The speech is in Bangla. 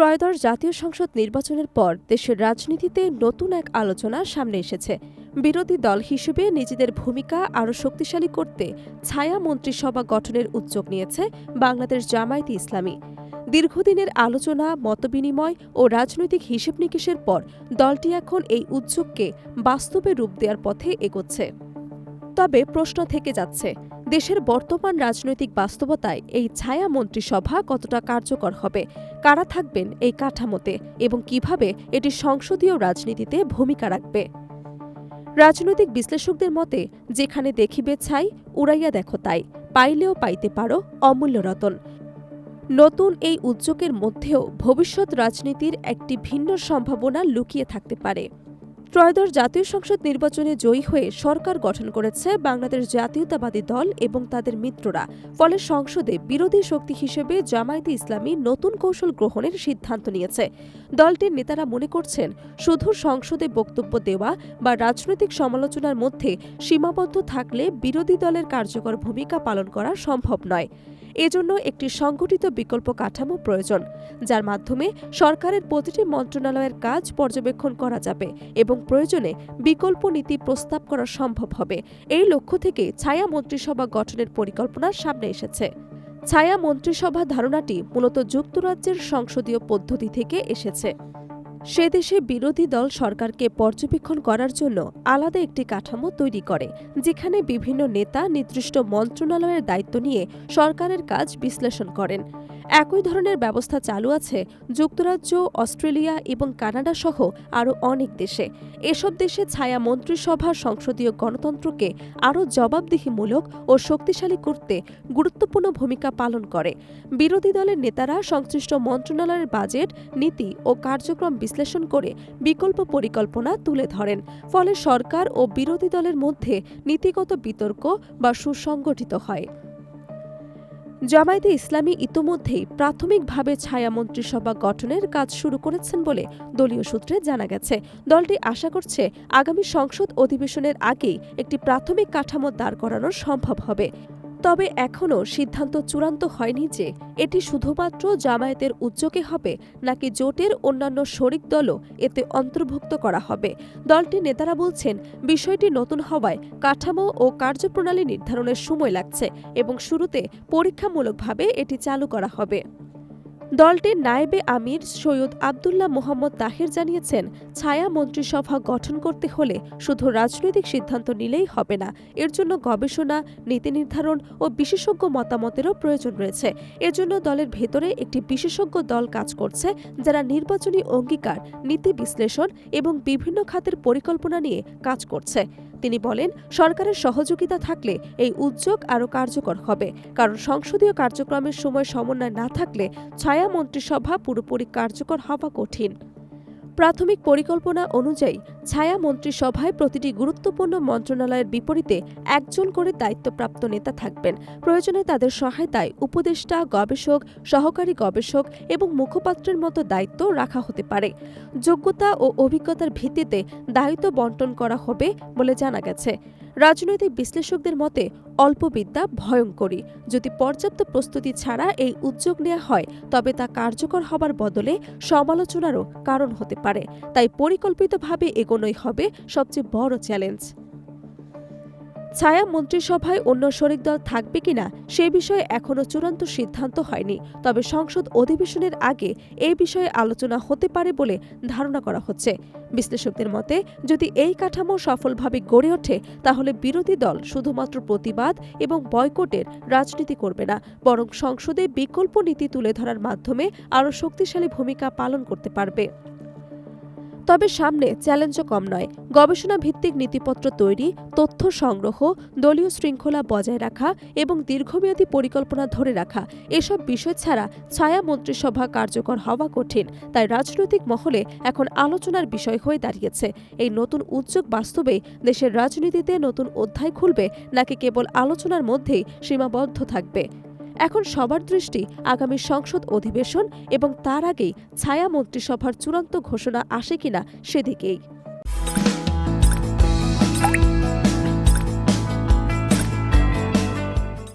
ত্রয়োদশ জাতীয় সংসদ নির্বাচনের পর দেশের রাজনীতিতে নতুন এক আলোচনা সামনে এসেছে। বিরোধী দল হিসেবে নিজেদের ভূমিকা আরও শক্তিশালী করতে ছায়া মন্ত্রিসভা গঠনের উদ্যোগ নিয়েছে বাংলাদেশ জামায়াতে ইসলামী। দীর্ঘদিনের আলোচনা, মতবিনিময় ও রাজনৈতিক হিসেব নিকেশের পর দলটি এখন এই উদ্যোগকে বাস্তবে রূপ দেওয়ার পথে এগোচ্ছে। তবে প্রশ্ন থেকে যাচ্ছে, দেশের বর্তমান রাজনৈতিক বাস্তবতায় এই ছায়া মন্ত্রিসভা কতটা কার্যকর হবে, কারা থাকবেন এই কাঠামোতে এবং কিভাবে এটি সংসদীয় রাজনীতিতে ভূমিকা রাখবে। রাজনৈতিক বিশ্লেষকদের মতে, যেখানে দেখিবে ছাই, উড়াইয়া দেখো তাই, পাইলেও পাইতে পারো অমূল্য রতন। নতুন এই উদ্যোগের মধ্যেও ভবিষ্যৎ রাজনীতির একটি ভিন্ন সম্ভাবনা লুকিয়ে থাকতে পারে। ত্রয়োদশ জাতীয় সংসদ নির্বাচনে জয়ী হয়ে সরকার গঠন করেছে বাংলাদেশ জাতীয়তাবাদী দল এবং তাদের মিত্ররা। ফলে সংসদে বিরোধী শক্তি হিসেবে জামায়াতে ইসলামী নতুন কৌশল গ্রহণের সিদ্ধান্ত নিয়েছে। দলটির নেতারা মনে করছেন, শুধু সংসদে বক্তব্য দেওয়া বা রাজনৈতিক সমালোচনার মধ্যে সীমাবদ্ধ থাকলে বিরোধী দলের কার্যকর ভূমিকা পালন করা সম্ভব নয়। এজন্য একটি সংগঠিত বিকল্প কাঠামো প্রয়োজন, যার মাধ্যমে সরকারের প্রতিটি মন্ত্রণালয়ের কাজ পর্যবেক্ষণ করা যাবে এবং প্রয়োজনে বিকল্প নীতি প্রস্তাব করা সম্ভব হবে। এই লক্ষ্য থেকে ছায়া মন্ত্রিসভা গঠনের পরিকল্পনা সামনে এসেছে। ছায়া মন্ত্রিসভা ধারণাটি মূলত যুক্তরাজ্যের সংসদীয় পদ্ধতি থেকে এসেছে। সে দেশে বিরোধী দল সরকারকে পর্যবেক্ষণ করার জন্য আলাদা একটি কাঠামো তৈরি করে, যেখানে বিভিন্ন নেতা নির্দিষ্ট মন্ত্রণালয়ের দায়িত্ব নিয়ে সরকারের কাজ বিশ্লেষণ করেন। একই ধরনের ব্যবস্থা চালু আছে যুক্তরাজ্য, অস্ট্রেলিয়া এবং কানাডা সহ আরও অনেক দেশে। এসব দেশে ছায়া মন্ত্রিসভা সংসদীয় গণতন্ত্রকে আরও জবাবদিহিমূলক ও শক্তিশালী করতে গুরুত্বপূর্ণ ভূমিকা পালন করে। বিরোধী দলের নেতারা সংশ্লিষ্ট মন্ত্রণালয়ের বাজেট, নীতি ও কার্যক্রম বিশ্লেষণ করে বিকল্প পরিকল্পনা তুলে ধরেন। ফলে সরকার ও বিরোধী দলের মধ্যে নীতিগত বিতর্ক বা সুসংগঠিত হয়। জামায়াতে ইসলামী ইতোমধ্যেই প্রাথমিকভাবে ছায়া মন্ত্রিসভা গঠনের কাজ শুরু করেছেন বলে দলীয় সূত্রে জানা গেছে। দলটি আশা করছে, আগামী সংসদ অধিবেশনের আগেই একটি প্রাথমিক কাঠামো দাঁড় করানো সম্ভব হবে। তবে এখনও সিদ্ধান্ত চূড়ান্ত হয়নি যে এটি শুধুমাত্র জামায়াতের উদ্যোগে হবে নাকি জোটের অন্যান্য শরিক দলও এতে অন্তর্ভুক্ত করা হবে। দলটির নেতারা বলছেন, বিষয়টি নতুন হওয়ায় কাঠামো ও কার্যপ্রণালী নির্ধারণের সময় লাগছে এবং শুরুতে পরীক্ষামূলকভাবে এটি চালু করা হবে। দলটির নায়েবে আমির সৈয়দ আবদুল্লাহ মোহাম্মদ তাহের জানিয়েছেন, ছায়া মন্ত্রিসভা গঠন করতে হলে শুধু রাজনৈতিক সিদ্ধান্ত নিলেই হবে না, এর জন্য গবেষণা, নীতি নির্ধারণ ও বিশেষজ্ঞ মতামতেরও প্রয়োজন রয়েছে। এজন্য দলের ভেতরে একটি বিশেষজ্ঞ দল কাজ করছে, যারা নির্বাচনী অঙ্গীকার, নীতি বিশ্লেষণ এবং বিভিন্ন খাতের পরিকল্পনা নিয়ে কাজ করছে। তিনি বলেন, সরকারের সহযোগিতা থাকলে এই উদ্যোগ আরও কার্যকর হবে, কারণ সংসদীয় কার্যক্রমের সময় সমন্বয় না থাকলে ছায়া মন্ত্রিসভা পুরোপুরি কার্যকর হওয়া কঠিন। প্রাথমিক পরিকল্পনা অনুযায়ী ছায়া মন্ত্রিসভায় প্রতিটি গুরুত্বপূর্ণ মন্ত্রণালয়ের বিপরীতে একজন করে দায়িত্বপ্রাপ্ত নেতা থাকবেন। প্রয়োজনে তাদের সহায়তায় উপদেষ্টা, গবেষক, সহকারী গবেষক এবং মুখপাত্রের মতো দায়িত্ব রাখা হতে পারে। যোগ্যতা ও অভিজ্ঞতার ভিত্তিতে দায়িত্ব বণ্টন করা হবে বলে জানা গেছে। রাজনৈতিক বিশ্লেষকদের মতে, অল্প বিদ্যা ভয়ঙ্করী। যদি পর্যাপ্ত প্রস্তুতি ছাড়া এই উদ্যোগ নেওয়া হয়, তবে তা কার্যকর হবার বদলে সমালোচনারও কারণ হতে পারে। তাই পরিকল্পিতভাবে এগোনোই হবে সবচেয়ে বড় চ্যালেঞ্জ। ছায়া মন্ত্রিসভায় অন্য শরিক দল থাকবে কিনা সে বিষয়ে এখনও চূড়ান্ত সিদ্ধান্ত হয়নি। তবে সংসদ অধিবেশনের আগে এই বিষয়ে আলোচনা হতে পারে বলে ধারণা করা হচ্ছে। বিশ্লেষকদের মতে, যদি এই কাঠামো সফলভাবে গড়ে ওঠে, তাহলে বিরোধী দল শুধুমাত্র প্রতিবাদ এবং বয়কটের রাজনীতি করবে না, বরং সংসদে বিকল্প নীতি তুলে ধরার মাধ্যমে আরও শক্তিশালী ভূমিকা পালন করতে পারবে। তবে সামনে চ্যালেঞ্জও কম নয়। গবেষণা ভিত্তিক নীতিপত্র তৈরি, তথ্য সংগ্রহ, দলীয় শৃঙ্খলা বজায় রাখা এবং দীর্ঘমেয়াদী পরিকল্পনা ধরে রাখা, এসব বিষয় ছাড়া ছায়া মন্ত্রিসভা কার্যকর হওয়া কঠিন। তাই রাজনৈতিক মহলে এখন আলোচনার বিষয় হয়ে দাঁড়িয়েছে, এই নতুন উদ্যোগ বাস্তবে দেশের রাজনীতিতে নতুন অধ্যায় খুলবে নাকি কেবল আলোচনার মধ্যেই সীমাবদ্ধ থাকবে। এখন সবার দৃষ্টি আগামী সংসদ অধিবেশন এবং তার আগেই ছায়া মন্ত্রিসভার চূড়ান্ত ঘোষণা আসে কিনা সেদিকেই।